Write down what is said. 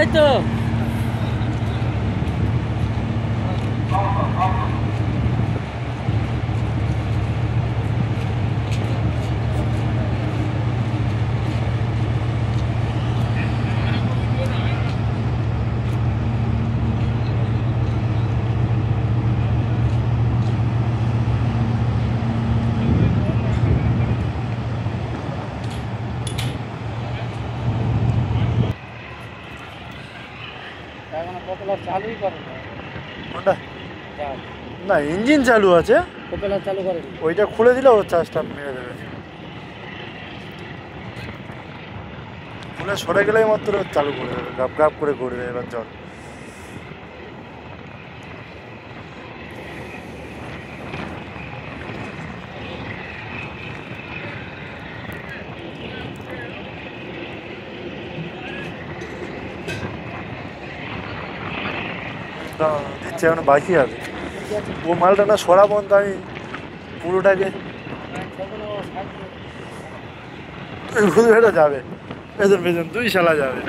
এই তো চালুই করে কোনটা না ইঞ্জিন চালু আছে প্রপেলার চালু করে ওইটা খুলে দিলে ও চার্জটা মেরে দেবে খুলে সরে গেলেই মাত্র চালু করে দেবে গাপ গাপ করে ঘুরে দেবে এবার জল দিচ্ছে এখন বাকি আছে ও মালটা না সরা বন্ধ আমি পুরোটাকে ঘুরে যাবে পেছন পেছন দুই শালা যাবে